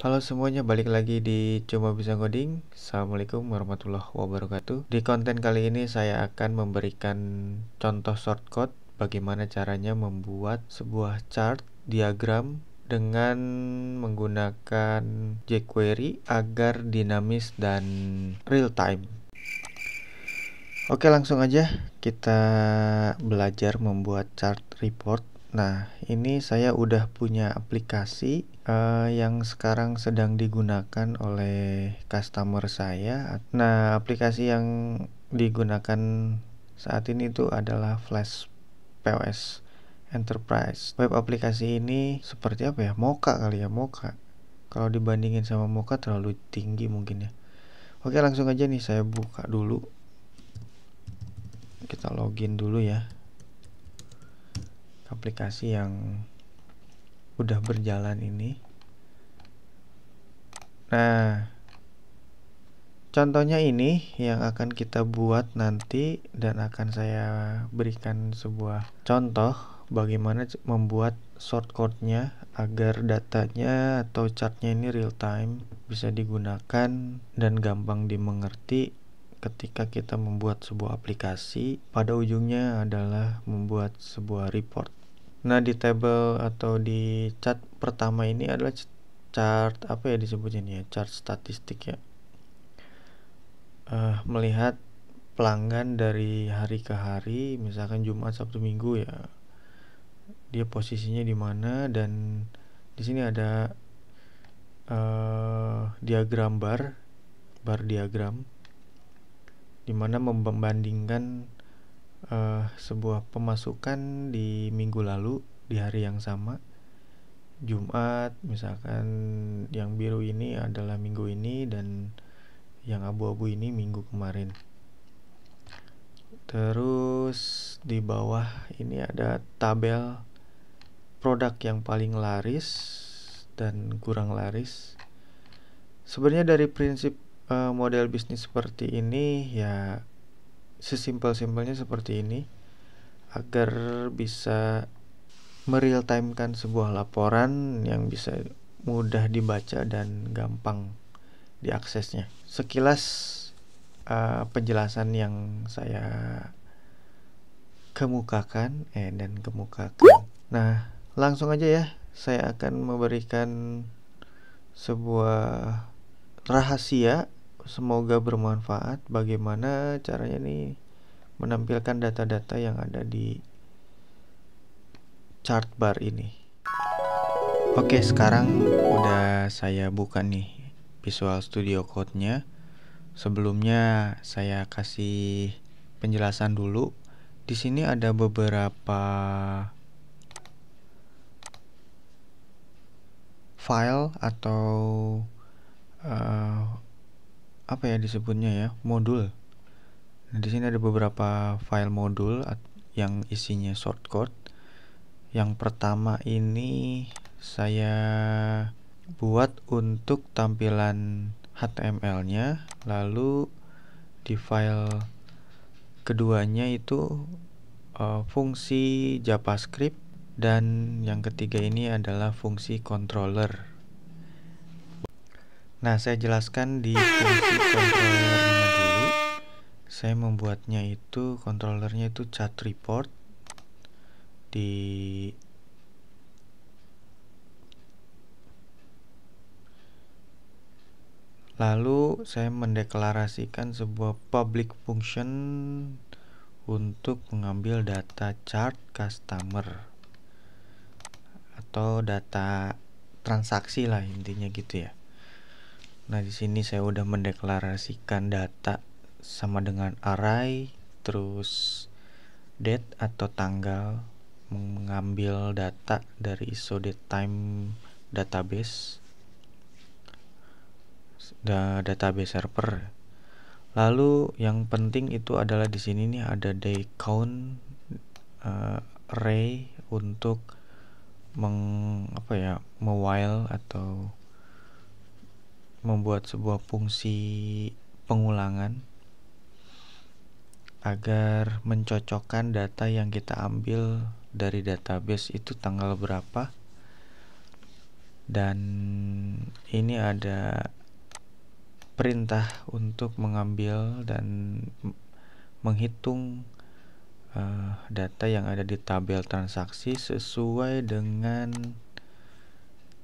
Halo semuanya, balik lagi di Cuma Bisa Ngoding. Assalamualaikum warahmatullahi wabarakatuh. Di konten kali ini saya akan memberikan contoh shortcut bagaimana caranya membuat sebuah chart diagram dengan menggunakan jQuery agar dinamis dan real time. Oke, langsung aja kita belajar membuat chart report. Nah, ini saya udah punya aplikasi yang sekarang sedang digunakan oleh customer saya. Nah, aplikasi yang digunakan saat ini itu adalah Flash POS Enterprise. Web aplikasi ini seperti apa ya? Mocha kali ya, Mocha. Kalau dibandingin sama Mocha terlalu tinggi mungkin ya. Oke, langsung aja nih saya buka dulu. Kita login dulu ya. Aplikasi yang udah berjalan ini. Nah, contohnya ini yang akan kita buat nanti, dan akan saya berikan sebuah contoh bagaimana membuat shortcutnya agar datanya atau chartnya ini real time, bisa digunakan dan gampang dimengerti ketika kita membuat sebuah aplikasi. Pada ujungnya adalah membuat sebuah report. Nah, di table atau di chart pertama ini adalah chart apa ya disebutnya nih ya, chart statistik ya. Melihat pelanggan dari hari ke hari, misalkan Jumat, Sabtu, Minggu ya, dia posisinya di mana. Dan di sini ada diagram bar diagram, di mana membandingkan sebuah pemasukan di minggu lalu di hari yang sama. Jumat misalkan yang biru ini adalah minggu ini, dan yang abu-abu ini minggu kemarin. Terus di bawah ini ada tabel produk yang paling laris dan kurang laris. Sebenarnya dari prinsip model bisnis seperti ini ya, sesimpel-simpelnya seperti ini, agar bisa mereal time-kan sebuah laporan yang bisa mudah dibaca dan gampang diaksesnya. Sekilas penjelasan yang saya kemukakan. Nah, langsung aja ya, saya akan memberikan sebuah rahasia, semoga bermanfaat, bagaimana caranya nih menampilkan data-data yang ada di chart bar ini. Oke, sekarang udah saya buka nih Visual Studio Code-nya. Sebelumnya saya kasih penjelasan dulu. Di sini ada beberapa file atau apa ya disebutnya ya, modul. Nah, di sini ada beberapa file modul yang isinya shortcode. Yang pertama ini saya buat untuk tampilan HTML-nya, lalu di file keduanya itu fungsi JavaScript, dan yang ketiga ini adalah fungsi controller. Nah, saya jelaskan di fungsi controllernya dulu. Saya membuatnya itu, controllernya itu chart report. Lalu saya mendeklarasikan sebuah public function untuk mengambil data chart customer atau data transaksi lah, intinya gitu ya. Nah, di sini saya udah mendeklarasikan data sama dengan array, terus date atau tanggal, mengambil data dari ISODateTime database, database server. Lalu yang penting itu adalah di sini nih ada day count array untuk mewhile atau membuat sebuah fungsi pengulangan agar mencocokkan data yang kita ambil dari database itu tanggal berapa dan ini ada perintah untuk mengambil dan menghitung data yang ada di tabel transaksi sesuai dengan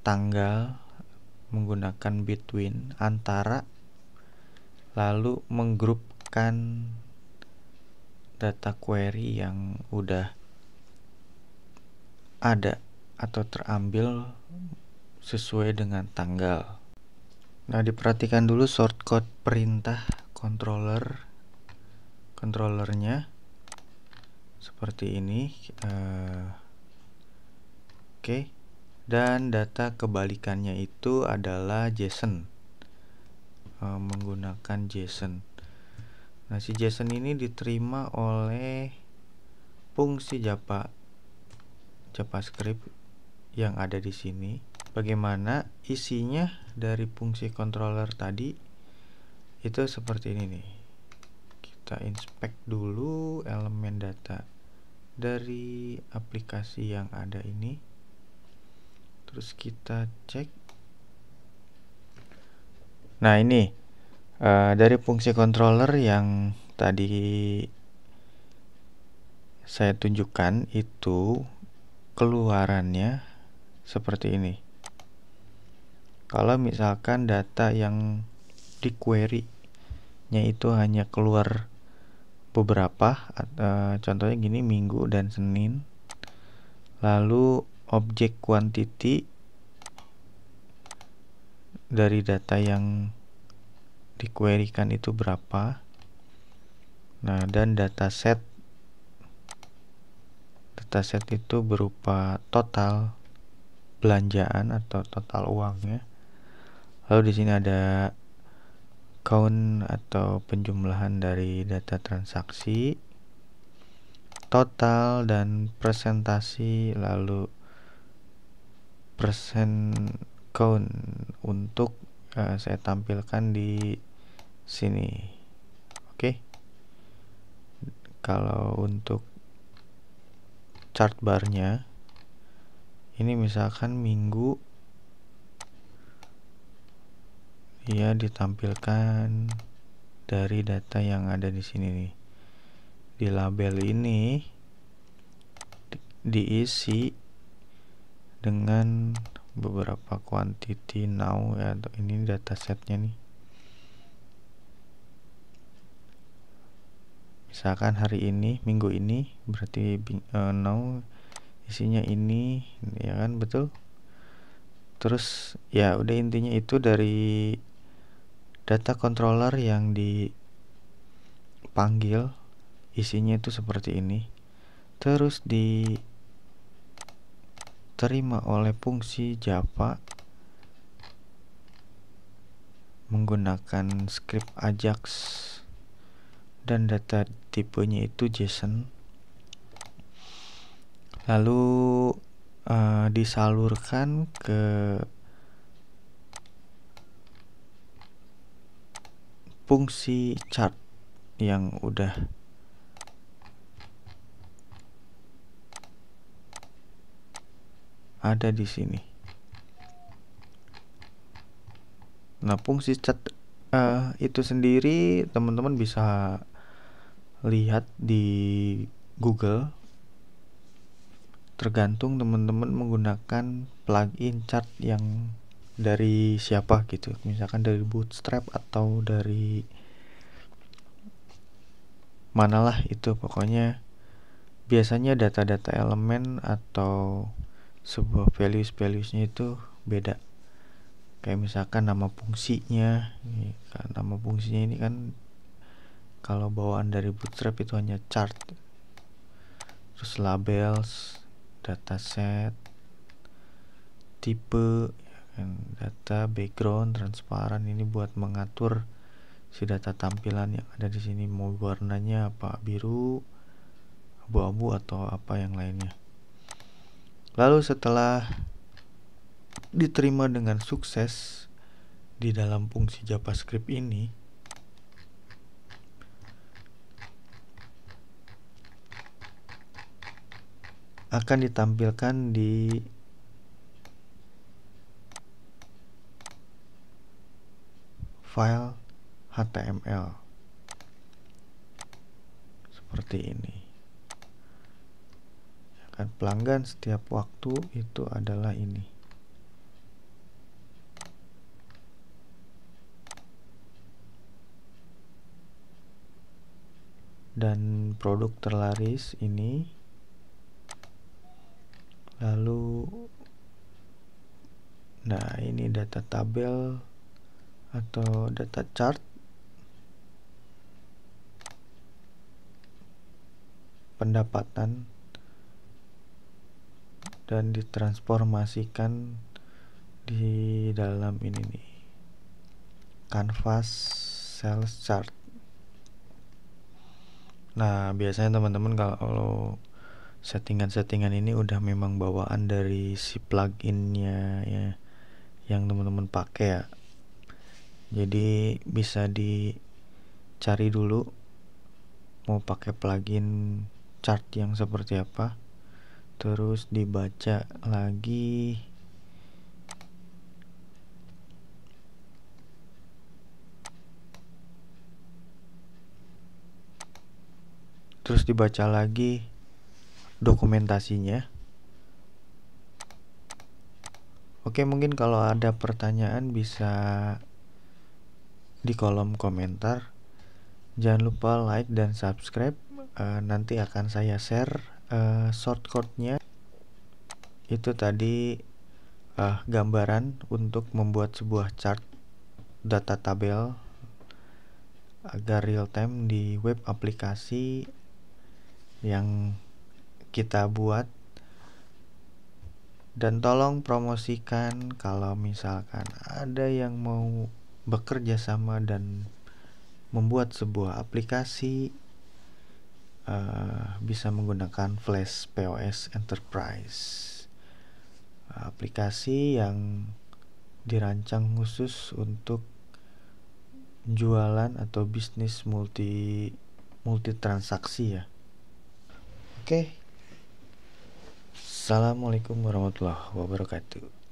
tanggal menggunakan between antara, lalu menggrupkan data query yang udah ada atau terambil sesuai dengan tanggal. Nah, diperhatikan dulu shortcut perintah controllernya seperti ini. Oke. Dan data kebalikannya itu adalah JSON, menggunakan JSON. Nah, si JSON ini diterima oleh fungsi JavaScript yang ada di sini. Bagaimana isinya dari fungsi controller tadi itu seperti ini nih. Kita inspect dulu elemen data dari aplikasi yang ada ini. Terus kita cek. Nah, ini dari fungsi controller yang tadi saya tunjukkan itu keluarannya seperti ini. Kalau misalkan data yang di query-nya itu hanya keluar beberapa, contohnya gini, Minggu dan Senin, lalu objek quantity dari data yang di-query-kan itu berapa. Nah, dan dataset itu berupa total belanjaan atau total uangnya. Lalu di sini ada count atau penjumlahan dari data transaksi, total dan presentasi, lalu persen count untuk saya tampilkan di sini. Oke. Kalau untuk chart barnya ini misalkan Minggu, ya ditampilkan dari data yang ada di sini nih. Di label ini diisi dengan beberapa quantity now ya, ini datasetnya nih. Misalkan hari ini, minggu ini, berarti now isinya ini, ya kan, betul. Terus ya udah, intinya itu dari data controller yang dipanggil isinya itu seperti ini. Terus diterima oleh fungsi Java menggunakan script Ajax dan data tipenya itu JSON. Lalu disalurkan ke fungsi chart yang udah ada di sini. Nah, fungsi chart itu sendiri teman-teman bisa lihat di Google, tergantung teman-teman menggunakan plugin chart yang dari siapa gitu, misalkan dari Bootstrap atau dari manalah itu, pokoknya biasanya data-data elemen atau sebuah values-nya itu beda. Kayak misalkan nama fungsinya, nama fungsinya ini kan kalau bawaan dari Bootstrap itu hanya chart. Terus labels, dataset, tipe, data, background, transparan, ini buat mengatur si data tampilan yang ada di sini, mau warnanya apa, biru, abu-abu atau apa yang lainnya. Lalu setelah diterima dengan sukses di dalam fungsi JavaScript ini, akan ditampilkan di file HTML seperti ini. Kan pelanggan setiap waktu itu adalah ini. Dan produk terlaris ini. Lalu nah ini data tabel atau data chart, pendapatan, dan ditransformasikan di dalam ini nih, canvas sales chart. Nah biasanya teman-teman kalau settingan-settingan ini udah memang bawaan dari si pluginnya ya, yang teman-teman pakai ya. Jadi bisa dicari dulu mau pakai plugin chart yang seperti apa, terus dibaca lagi, dokumentasinya. Oke, mungkin kalau ada pertanyaan bisa di kolom komentar. Jangan lupa like dan subscribe. Nanti akan saya share shortcutnya. Itu tadi gambaran untuk membuat sebuah chart data tabel agar real time di web aplikasi yang kita buat. Dan tolong promosikan kalau misalkan ada yang mau bekerja sama dan membuat sebuah aplikasi bisa menggunakan Flash POS Enterprise, aplikasi yang dirancang khusus untuk jualan atau bisnis multi transaksi ya. Oke. Assalamualaikum warahmatullahi wabarakatuh.